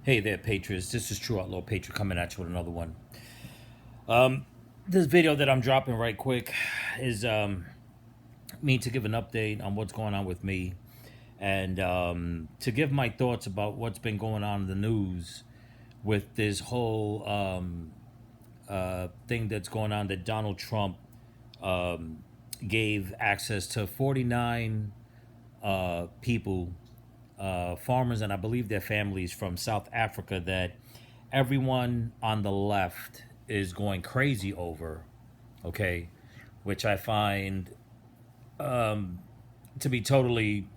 Hey there, Patriots. This is True Outlaw Patriot coming at you with another one. This video that I'm dropping right quick is me to give an update on what's going on with me and to give my thoughts about what's been going on in the news with this whole thing that's going on that Donald Trump gave access to 49 people, farmers, and I believe their families from South Africa that everyone on the left is going crazy over, okay, which I find to be totally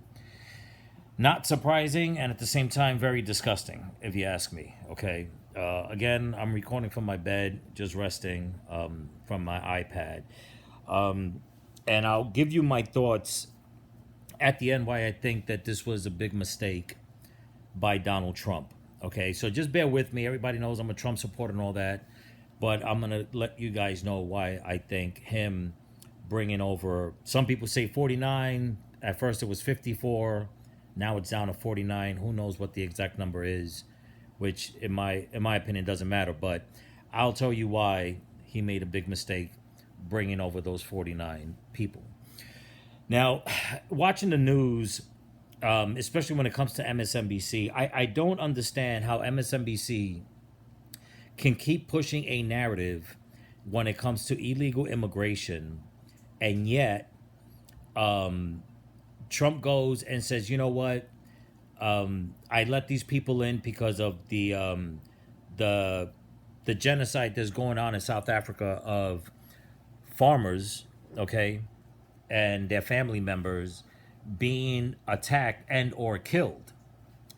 not surprising and at the same time very disgusting, if you ask me, okay. Again, I'm recording from my bed, just resting from my iPad. And I'll give you my thoughts at the end why I think that this was a big mistake by Donald Trump. Okay, so just bear with me. Everybody knows I'm a Trump supporter and all that, but I'm gonna let you guys know why I think him bringing over. Some people say 49. At first it was 54. Now it's down to 49. Who knows what the exact number is? Which, in my opinion, doesn't matter. But I'll tell you why he made a big mistake bringing over those 49 people. Now, watching the news, especially when it comes to MSNBC, I don't understand how MSNBC can keep pushing a narrative when it comes to illegal immigration, and yet Trump goes and says, you know what, I let these people in because of the the genocide that's going on in South Africa of farmers, okay, and their family members being attacked and or killed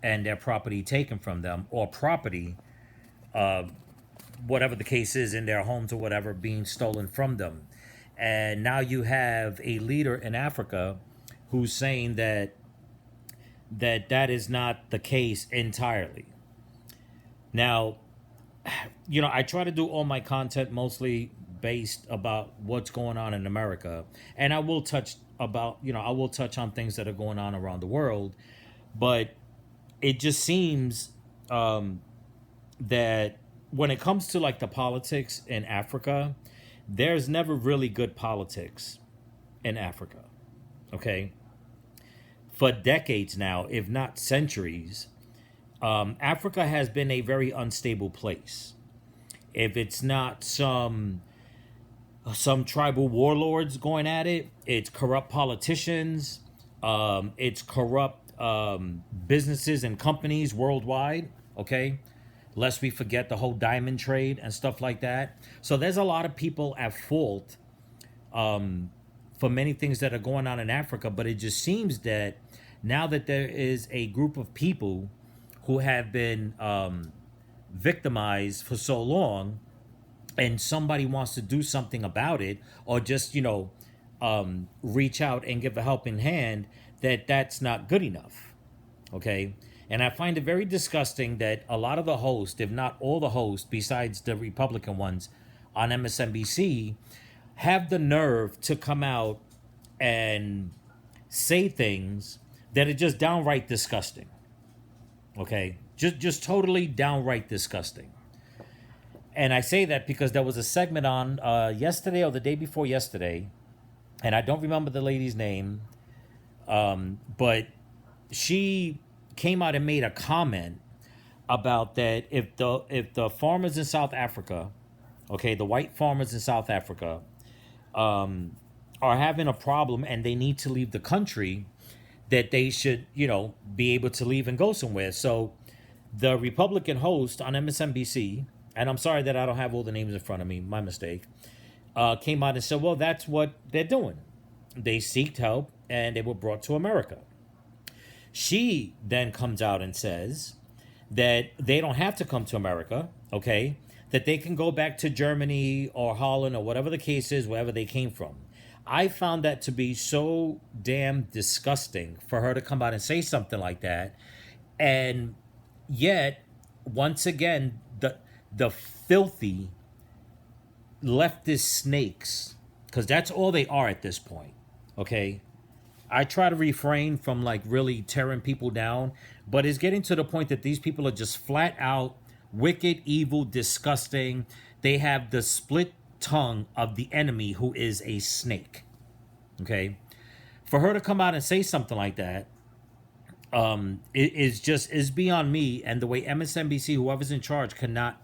and their property taken from them, or property, whatever the case is, in their homes or whatever, being stolen from them. And now you have a leader in Africa who's saying that is not the case entirely. Now, I try to do all my content mostly based about what's going on in America, and I will touch about I will touch on things that are going on around the world, but it just seems that when it comes to like the politics in Africa, there's never really good politics in Africa. Okay, for decades now, if not centuries, Africa has been a very unstable place. If it's not some tribal warlords going at it, it's corrupt politicians, it's corrupt businesses and companies worldwide. Okay, lest we forget the whole diamond trade and stuff like that. So there's a lot of people at fault for many things that are going on in Africa, but it just seems that now that there is a group of people who have been victimized for so long, and somebody wants to do something about it, or just reach out and give a helping hand, that's not good enough. Okay, and I find it very disgusting that a lot of the hosts, if not all the hosts besides the Republican ones on MSNBC, have the nerve to come out and say things that are just downright disgusting. Okay, just totally downright disgusting. And I say that because there was a segment on yesterday or the day before yesterday, and I don't remember the lady's name, but she came out and made a comment about that if the farmers in South Africa, okay, the white farmers in South Africa, are having a problem and they need to leave the country, that they should, be able to leave and go somewhere. So the Republican host on MSNBC, and I'm sorry that I don't have all the names in front of me, my mistake, came out and said, well, that's what they're doing. They seeked help and they were brought to America. She then comes out and says that they don't have to come to America, okay? That they can go back to Germany or Holland or whatever the case is, wherever they came from. I found that to be so damn disgusting for her to come out and say something like that. And yet, once again, the filthy leftist snakes, because that's all they are at this point, okay? I try to refrain from like really tearing people down, But it's getting to the point that these people are just flat out wicked, evil, disgusting. They have the split tongue of the enemy who is a snake. Okay? For her to come out and say something like that, is beyond me, and the way MSNBC, whoever's in charge, cannot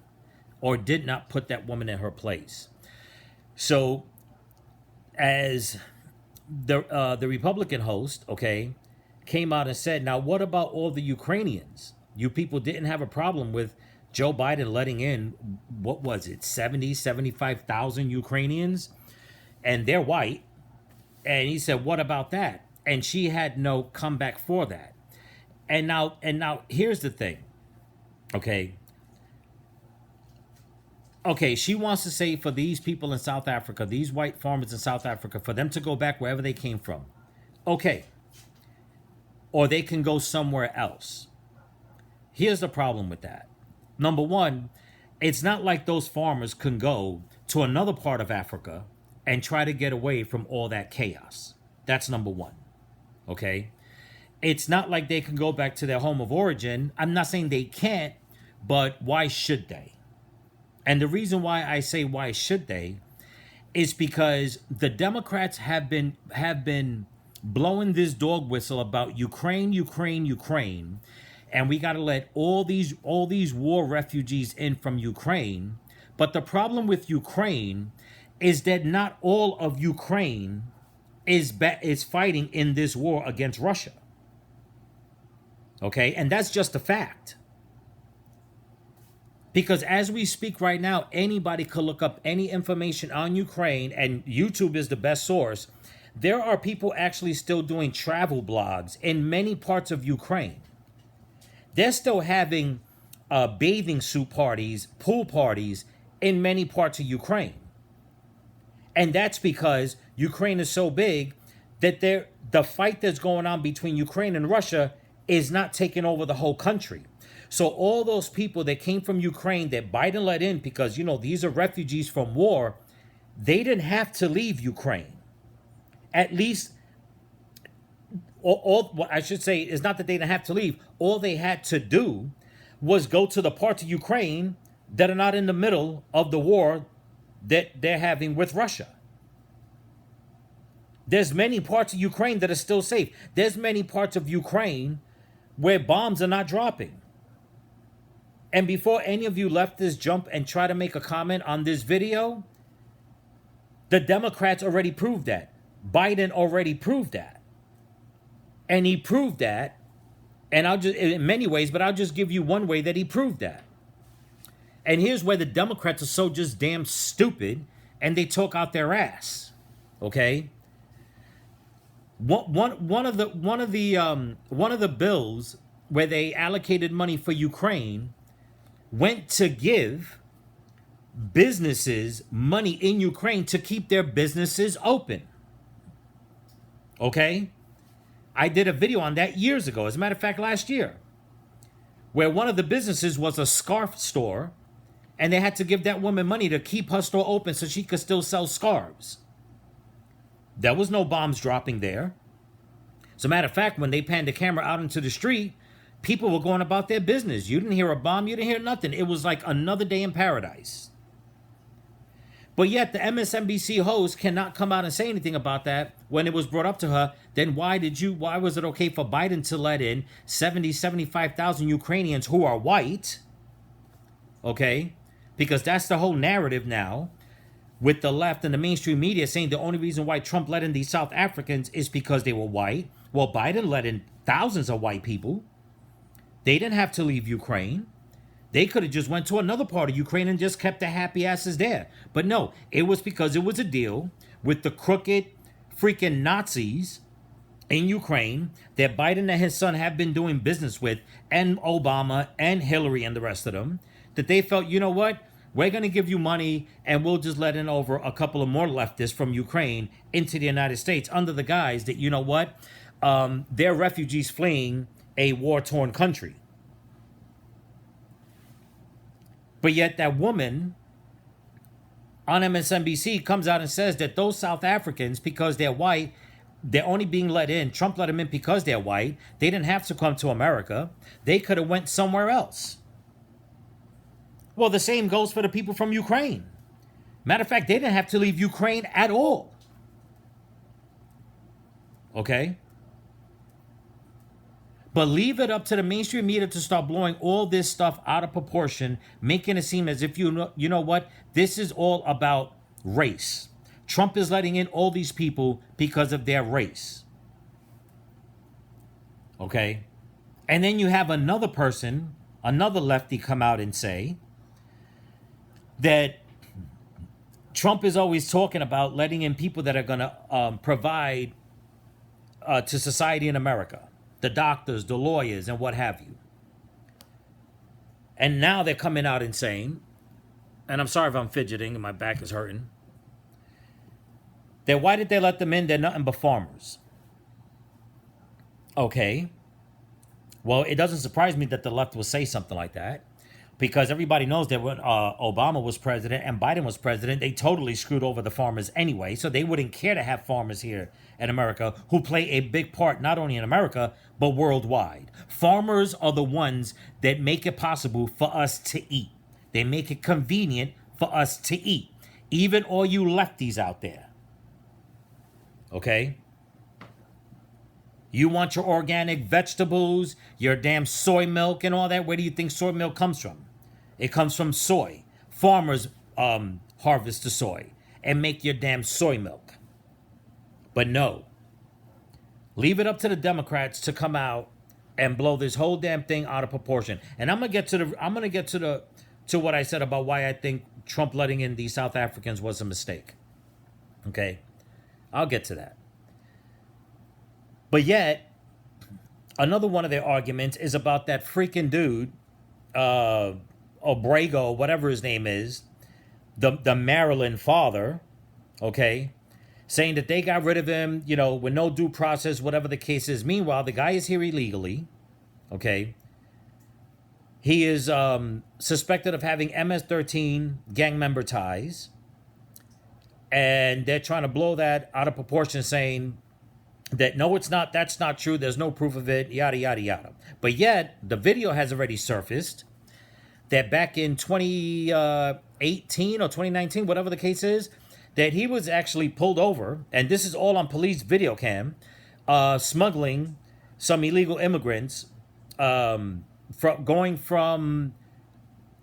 or did not put that woman in her place. So, as the Republican host, okay, came out and said, now what about all the Ukrainians? You people didn't have a problem with Joe Biden letting in, what was it, 75,000 Ukrainians, and they're white. And he said, what about that? And she had no comeback for that. And now here's the thing. Okay, she wants to say for these people in South Africa, these white farmers in South Africa, for them to go back wherever they came from. Okay. Or they can go somewhere else. Here's the problem with that. Number one, it's not like those farmers can go to another part of Africa and try to get away from all that chaos. That's number one. Okay? It's not like they can go back to their home of origin. I'm not saying they can't, but why should they? And the reason why I say why should they is because the Democrats have been blowing this dog whistle about Ukraine, and we got to let all these war refugees in from Ukraine. But the problem with Ukraine is that not all of Ukraine is fighting in this war against Russia. Okay, and that's just a fact. Because as we speak right now, anybody could look up any information on Ukraine, and YouTube is the best source. There are people actually still doing travel blogs in many parts of Ukraine. They're still having bathing suit parties, pool parties in many parts of Ukraine. And that's because Ukraine is so big that the fight that's going on between Ukraine and Russia is not taking over the whole country. So all those people that came from Ukraine that Biden let in because, these are refugees from war, they didn't have to leave Ukraine. At least, what I should say is not that they didn't have to leave. All they had to do was go to the parts of Ukraine that are not in the middle of the war that they're having with Russia. There's many parts of Ukraine that are still safe. There's many parts of Ukraine where bombs are not dropping. And before any of you leftists jump and try to make a comment on this video, the Democrats already proved that. Biden already proved that. And he proved that, and in many ways, but I'll just give you one way that he proved that. And here's where the Democrats are so just damn stupid, and they talk out their ass. Okay? One of the bills where they allocated money for Ukraine went to give businesses money in Ukraine to keep their businesses open. Okay? I did a video on that years ago. As a matter of fact, last year, where one of the businesses was a scarf store, and they had to give that woman money to keep her store open so she could still sell scarves. There was no bombs dropping there. As a matter of fact, when they panned the camera out into the street, people were going about their business. You didn't hear a bomb. You didn't hear nothing. It was like another day in paradise. But yet the MSNBC host cannot come out and say anything about that when it was brought up to her. Then why was it okay for Biden to let in 75,000 Ukrainians who are white? Okay? Because that's the whole narrative now with the left and the mainstream media saying the only reason why Trump let in these South Africans is because they were white. Well, Biden let in thousands of white people. They didn't have to leave Ukraine. They could have just went to another part of Ukraine and just kept their happy asses there. But no, it was because it was a deal with the crooked freaking Nazis in Ukraine that Biden and his son have been doing business with, and Obama and Hillary and the rest of them, that they felt, you know what? We're going to give you money and we'll just let in over a couple of more leftists from Ukraine into the United States under the guise that, you know what? They're refugees fleeing a war-torn country. But yet that woman on MSNBC comes out and says that those South Africans, because they're white, they're only being let in. Trump let them in because they're white. They didn't have to come to America. They could have went somewhere else. Well, the same goes for the people from Ukraine. Matter of fact, they didn't have to leave Ukraine at all. Okay? But leave it up to the mainstream media to start blowing all this stuff out of proportion, making it seem as if you know what? This is all about race. Trump is letting in all these people because of their race. Okay? And then you have another person, another lefty come out and say that Trump is always talking about letting in people that are going to provide to society in America. The doctors, the lawyers, and what have you. And now they're coming out and saying, and I'm sorry if I'm fidgeting and my back is hurting, that why did they let them in? They're nothing but farmers. Okay. Well, it doesn't surprise me that the left will say something like that, because everybody knows that when Obama was president and Biden was president, they totally screwed over the farmers anyway. So they wouldn't care to have farmers here in America who play a big part, not only in America, but worldwide. Farmers are the ones that make it possible for us to eat. They make it convenient for us to eat. Even all you lefties out there. Okay? You want your organic vegetables, your damn soy milk and all that. Where do you think soy milk comes from? It comes from soy. Farmers harvest the soy and make your damn soy milk. But no. Leave it up to the Democrats to come out and blow this whole damn thing out of proportion. And I'm gonna get to what I said about why I think Trump letting in these South Africans was a mistake. Okay? I'll get to that. But yet, another one of their arguments is about that freaking dude, Obrego, whatever his name is, the Maryland father, okay, saying that they got rid of him, with no due process, whatever the case is. Meanwhile, the guy is here illegally, okay. He is suspected of having MS-13 gang member ties, and they're trying to blow that out of proportion, saying that no, it's not, that's not true, there's no proof of it, yada, yada, yada. But yet, the video has already surfaced that back in 2018 or 2019, whatever the case is, that he was actually pulled over, and this is all on police video cam, smuggling some illegal immigrants from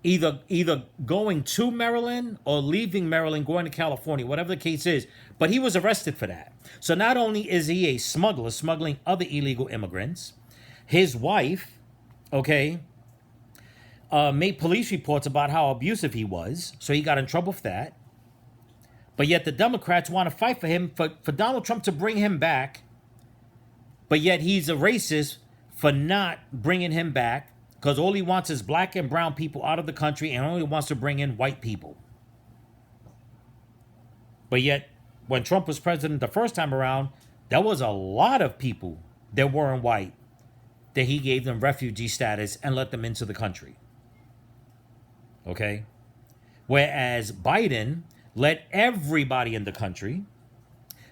either going to Maryland or leaving Maryland, going to California, whatever the case is. But he was arrested for that. So not only is he a smuggler, smuggling other illegal immigrants, his wife, okay, made police reports about how abusive he was. So he got in trouble for that. But yet the Democrats want to fight for him, for Donald Trump to bring him back. But yet he's a racist for not bringing him back, because all he wants is black and brown people out of the country and only wants to bring in white people. But yet, when Trump was president the first time around, there was a lot of people that weren't white that he gave them refugee status and let them into the country. Okay? Whereas Biden let everybody in the country,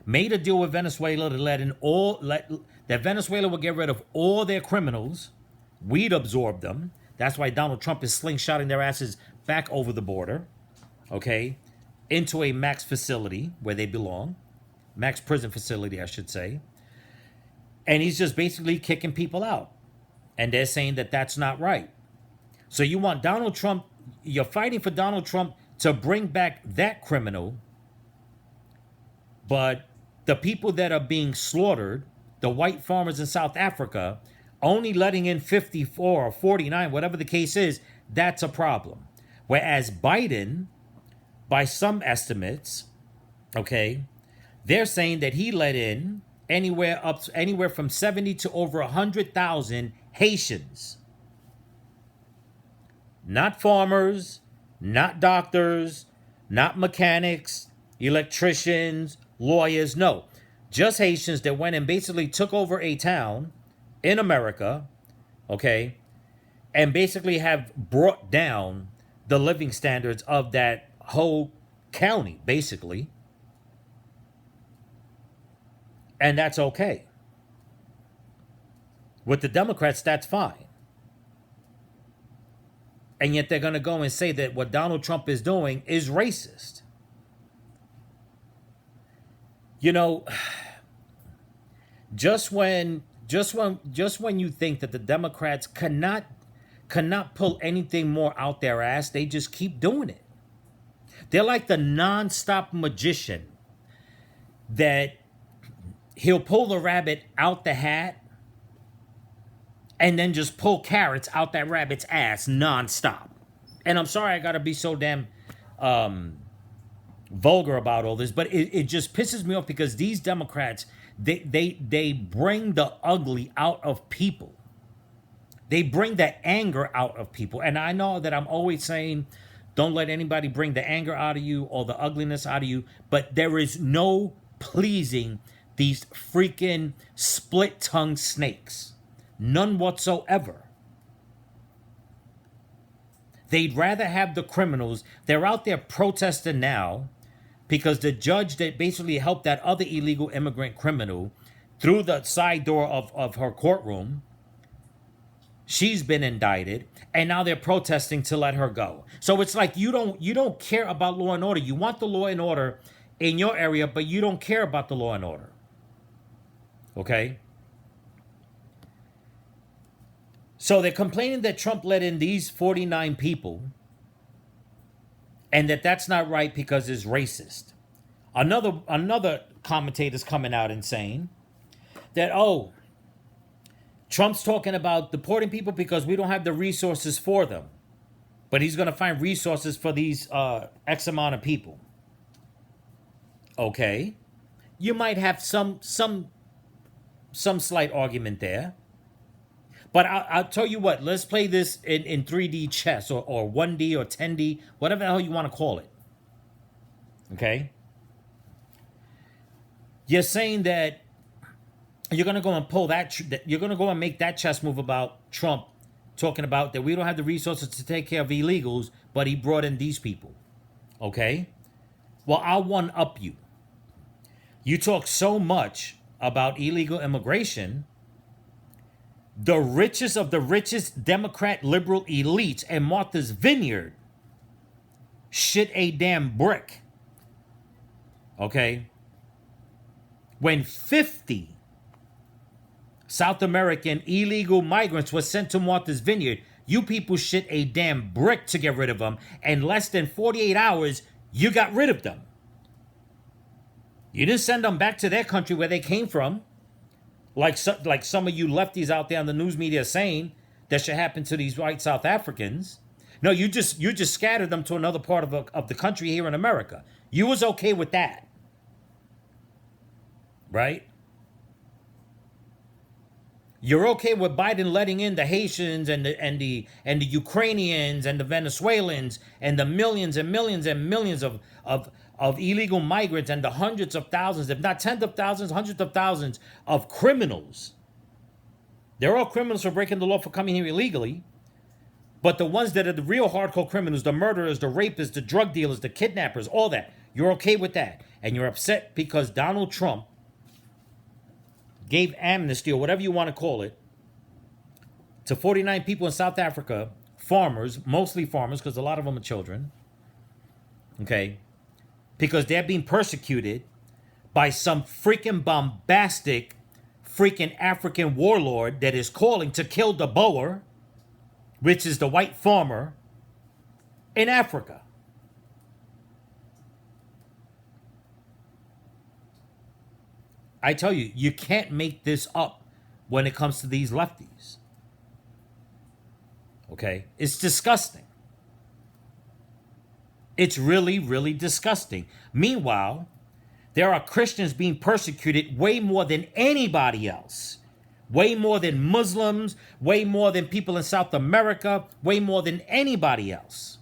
made a deal with Venezuela to that Venezuela would get rid of all their criminals. We'd absorb them. That's why Donald Trump is slingshotting their asses back over the border, okay, into a max facility where they belong. Max prison facility, I should say. And he's just basically kicking people out. And they're saying that that's not right. So you want Donald Trump, you're fighting for Donald Trump to bring back that criminal, but the people that are being slaughtered, the white farmers in South Africa, only letting in 54 or 49, whatever the case is, that's a problem. Whereas Biden, by some estimates, okay, they're saying that he let in anywhere from 70 to over 100,000 Haitians. Not farmers, not doctors, not mechanics, electricians, lawyers, no. Just Haitians that went and basically took over a town in America, okay, and basically have brought down the living standards of that whole county, basically. And that's okay. With the Democrats, that's fine. And yet they're going to go and say that what Donald Trump is doing is racist. You know, just when you think that the Democrats cannot pull anything more out their ass, they just keep doing it. They're like the nonstop magician that he'll pull the rabbit out the hat and then just pull carrots out that rabbit's ass nonstop. And I'm sorry I gotta be so damn vulgar about all this, but it just pisses me off because these Democrats, they bring the ugly out of people. They bring the anger out of people. And I know that I'm always saying, don't let anybody bring the anger out of you or the ugliness out of you, but there is no pleasing these freaking split-tongued snakes. None whatsoever. They'd rather have the criminals. They're out there protesting now because the judge that basically helped that other illegal immigrant criminal through the side door of her courtroom, she's been indicted, and now they're protesting to let her go. So it's like you don't care about law and order. You want the law and order in your area, but you don't care about the law and order. Okay? So they're complaining that Trump let in these 49 people and that that's not right because it's racist. Another commentator's coming out and saying that, oh, Trump's talking about deporting people because we don't have the resources for them. But he's going to find resources for these X amount of people. Okay. You might have some slight argument there. But I'll tell you what, let's play this in 3D chess or 1D or 10D, whatever the hell you want to call it. Okay? You're saying that you're going to go and pull that, you're going to go and make that chess move about Trump talking about that we don't have the resources to take care of illegals, but he brought in these people. Okay? Well, I'll one-up you. You talk so much about illegal immigration. The richest of the richest Democrat liberal elites and Martha's Vineyard shit a damn brick. Okay? When 50 South American illegal migrants were sent to Martha's Vineyard, you people shit a damn brick to get rid of them. And less than 48 hours, you got rid of them. You didn't send them back to their country where they came from. Like some of you lefties out there on the news media saying that should happen to these white South Africans. No, you just scattered them to another part of the country here in America. You was okay with that. Right? You're okay with Biden letting in the Haitians and the Ukrainians and the Venezuelans and the millions and millions and millions of illegal migrants and the hundreds of thousands, if not tens of thousands, hundreds of thousands of criminals. They're all criminals for breaking the law for coming here illegally. But the ones that are the real hardcore criminals, the murderers, the rapists, the drug dealers, the kidnappers, all that, you're okay with that. And you're upset because Donald Trump gave amnesty, or whatever you want to call it, to 49 people in South Africa, farmers, mostly farmers, because a lot of them are children, okay, because they're being persecuted by some freaking bombastic freaking African warlord that is calling to kill the Boer, which is the white farmer in Africa. I tell you, you can't make this up when it comes to these lefties. Okay? It's disgusting. It's really, really disgusting. Meanwhile, there are Christians being persecuted way more than anybody else. Way more than Muslims, way more than people in South America, way more than anybody else.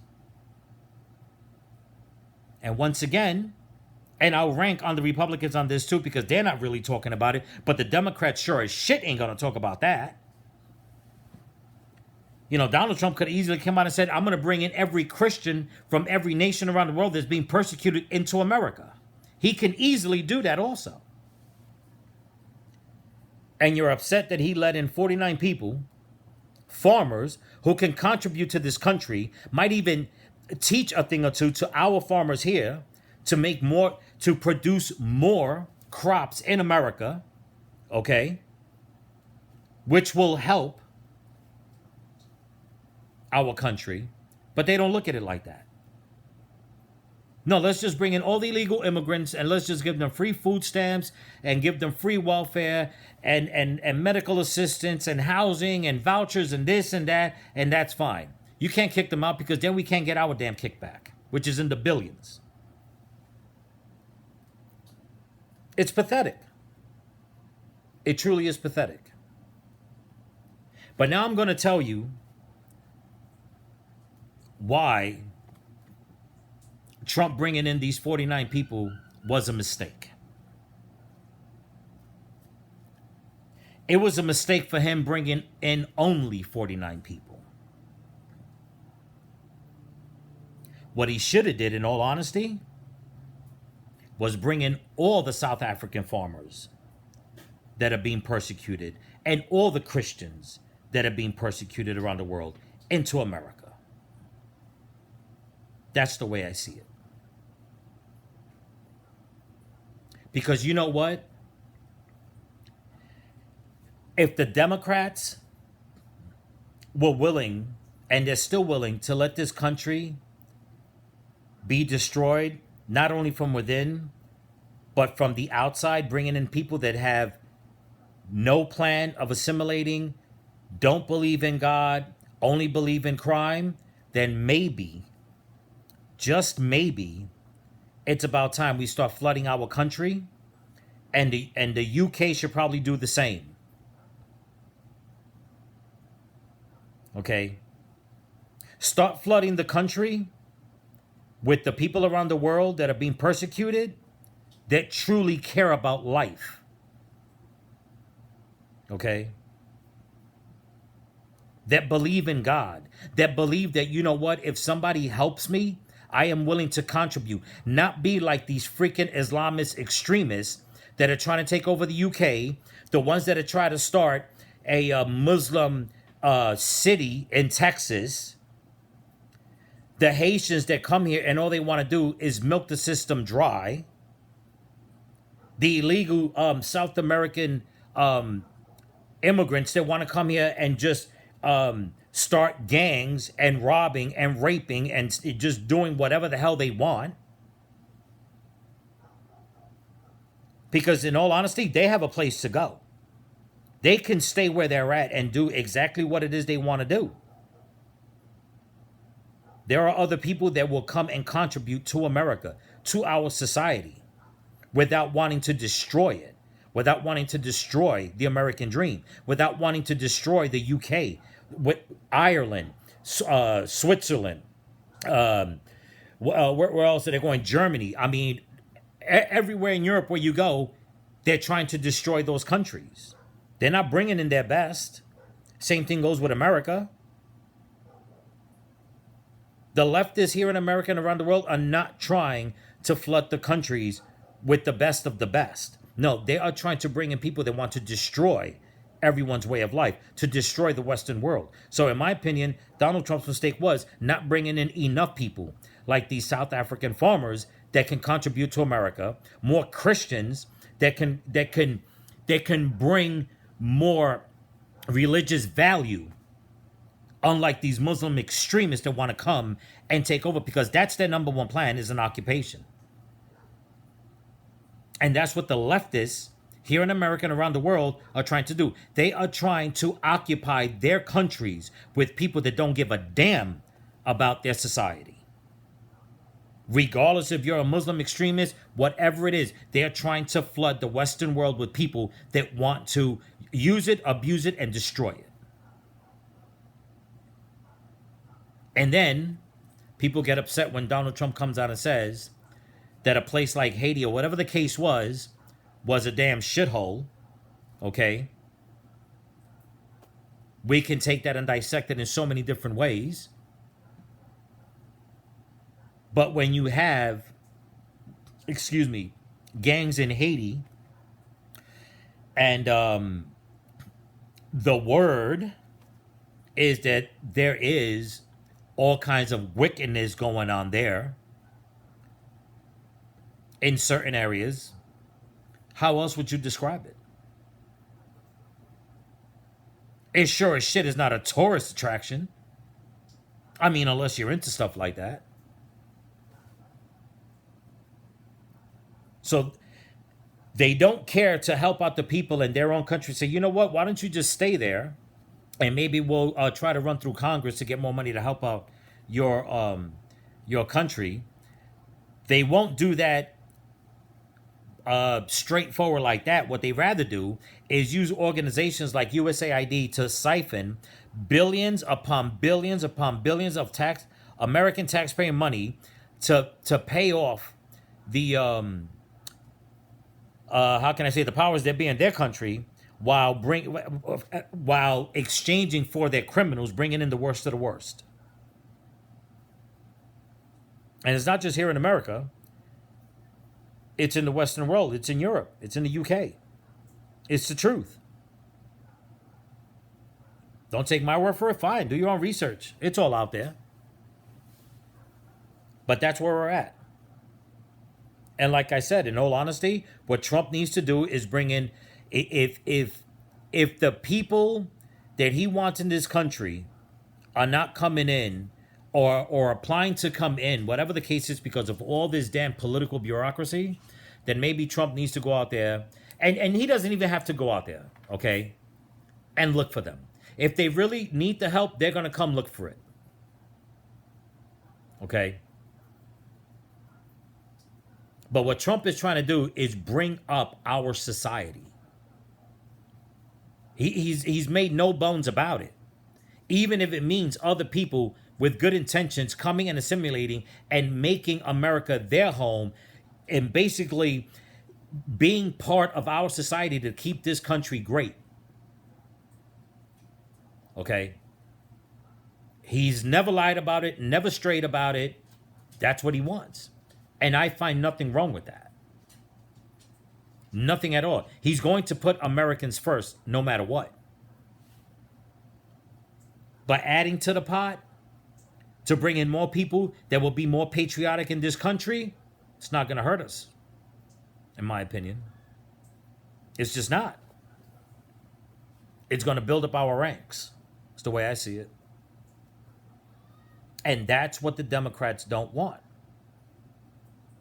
And once again, and I'll rank on the Republicans on this too because they're not really talking about it, but the Democrats sure as shit ain't going to talk about that. You know, Donald Trump could easily come out and said, I'm going to bring in every Christian from every nation around the world that's being persecuted into America. He can easily do that also. And you're upset that he let in 49 people, farmers who can contribute to this country, might even teach a thing or two to our farmers here to make more, to produce more crops in America, okay, which will help our country. But they don't look at it like that. No, let's just bring in all the illegal immigrants and let's just give them free food stamps and give them free welfare and medical assistance and housing and vouchers and this and that's fine. You can't kick them out because then we can't get our damn kickback, which is in the billions. It's pathetic. It truly is pathetic. But now I'm going to tell you why Trump bringing in these 49 people was a mistake. It was a mistake for him bringing in only 49 people. What he should have did, in all honesty, was bring in all the South African farmers that are being persecuted and all the Christians that are being persecuted around the world into America. That's the way I see it. Because you know what? If the Democrats were willing, and they're still willing, to let this country be destroyed, not only from within, but from the outside, bringing in people that have no plan of assimilating, don't believe in God, only believe in crime, then maybe, just maybe, it's about time we start flooding our country, and the UK should probably do the same. Okay? Start flooding the country with the people around the world that are being persecuted that truly care about life. Okay? That believe in God. That believe that, you know what, if somebody helps me, I am willing to contribute. Not be like these freaking Islamist extremists that are trying to take over the UK, the ones that are trying to start a Muslim city in Texas, the Haitians that come here and all they want to do is milk the system dry, the illegal South American immigrants that want to come here and just start gangs and robbing and raping and just doing whatever the hell they want. Because in all honesty, they have a place to go. They can stay where they're at and do exactly what it is they want to do. There are other people that will come and contribute to America, to our society, without wanting to destroy it, without wanting to destroy the American dream, without wanting to destroy the UK, with Ireland, Switzerland, where else are they going? Germany. I mean, everywhere in Europe where you go, they're trying to destroy those countries. They're not bringing in their best. Same thing goes with America. The leftists here in America and around the world are not trying to flood the countries with the best of the best. No, they are trying to bring in people that want to destroy everyone's way of life, to destroy the Western world. So in my opinion, Donald Trump's mistake was not bringing in enough people like these South African farmers that can contribute to America, more Christians that can bring more religious value, unlike these Muslim extremists that want to come and take over, because that's their number one plan, is an occupation. And that's what the leftists here in America and around the world are trying to do. They are trying to occupy their countries with people that don't give a damn about their society. Regardless if you're a Muslim extremist, whatever it is, they are trying to flood the Western world with people that want to use it, abuse it, and destroy it. And then people get upset when Donald Trump comes out and says that a place like Haiti, or whatever the case was a damn shithole. Okay? We can take that and dissect it in so many different ways. But when you have, gangs in Haiti and The word is that there is all kinds of wickedness going on there in certain areas. How else would you describe it? It sure as shit is not a tourist attraction. I mean, unless you're into stuff like that. So they don't care to help out the people in their own country. Say, you know what? Why don't you just stay there, and maybe we'll try to run through Congress to get more money to help out your country. They won't do that straightforward like that. What they rather do is use organizations like USAID to siphon billions upon billions upon billions of American taxpayer money to pay off the how can I say, the powers that be in their country, while exchanging for their criminals, bringing in the worst of the worst. And it's not just here in America. It's in the Western world. It's in Europe. It's in the UK. It's the truth. Don't take my word for it. Fine. Do your own research. It's all out there. But that's where we're at. And like I said, in all honesty, what Trump needs to do is bring in, if the people that he wants in this country are not coming in or applying to come in, whatever the case is, because of all this damn political bureaucracy, then maybe Trump needs to go out there. And he doesn't even have to go out there, okay, and look for them. If they really need the help, they're going to come look for it. Okay? But what Trump is trying to do is bring up our society. He's made no bones about it. Even if it means other people with good intentions coming and assimilating and making America their home and basically being part of our society to keep this country great. Okay? He's never lied about it, never strayed about it. That's what he wants. And I find nothing wrong with that. Nothing at all. He's going to put Americans first, no matter what. But adding to the pot, to bring in more people that will be more patriotic in this country, it's not going to hurt us, in my opinion. It's just not. It's going to build up our ranks. It's the way I see it. And that's what the Democrats don't want.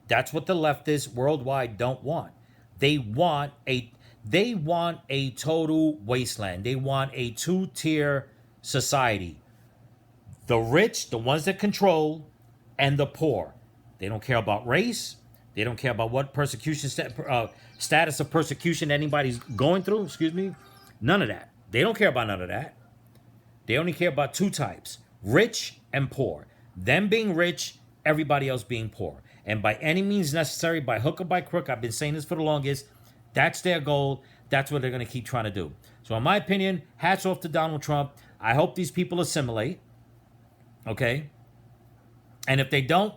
That's what the leftists worldwide don't want. They want a total wasteland. They want a two-tier society. The rich, the ones that control, and the poor. They don't care about race. They don't care about what persecution status of persecution anybody's going through. Excuse me. None of that. They don't care about none of that. They only care about two types: rich and poor. Them being rich, everybody else being poor. And by any means necessary, by hook or by crook, I've been saying this for the longest, that's their goal. That's what they're going to keep trying to do. So in my opinion, hats off to Donald Trump. I hope these people assimilate. Okay? And if they don't,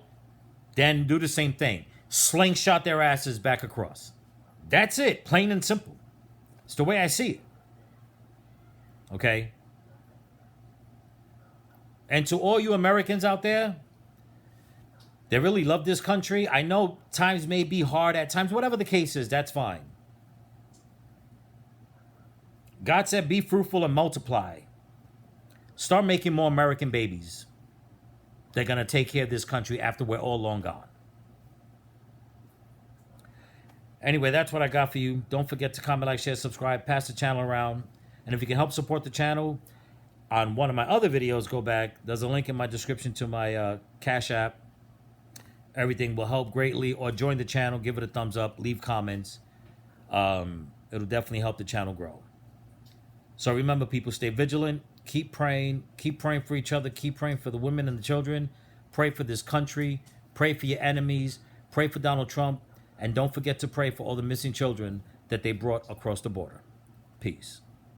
then do the same thing. Slingshot their asses back across. That's it. Plain and simple. It's the way I see it. Okay? And to all you Americans out there that really love this country, I know times may be hard at times. Whatever the case is, that's fine. God said, be fruitful and multiply. Start making more American babies. They're going to take care of this country after we're all long gone. Anyway, that's what I got for you. Don't forget to comment, like, share, subscribe, pass the channel around. And if you can help support the channel, on one of my other videos, go back. There's a link in my description to my Cash App. Everything will help greatly. Or join the channel, give it a thumbs up, leave comments. It'll definitely help the channel grow. So remember, people, stay vigilant. Keep praying for each other. Keep praying for the women and the children. Pray for this country. Pray for your enemies. Pray for Donald Trump. And don't forget to pray for all the missing children that they brought across the border. Peace.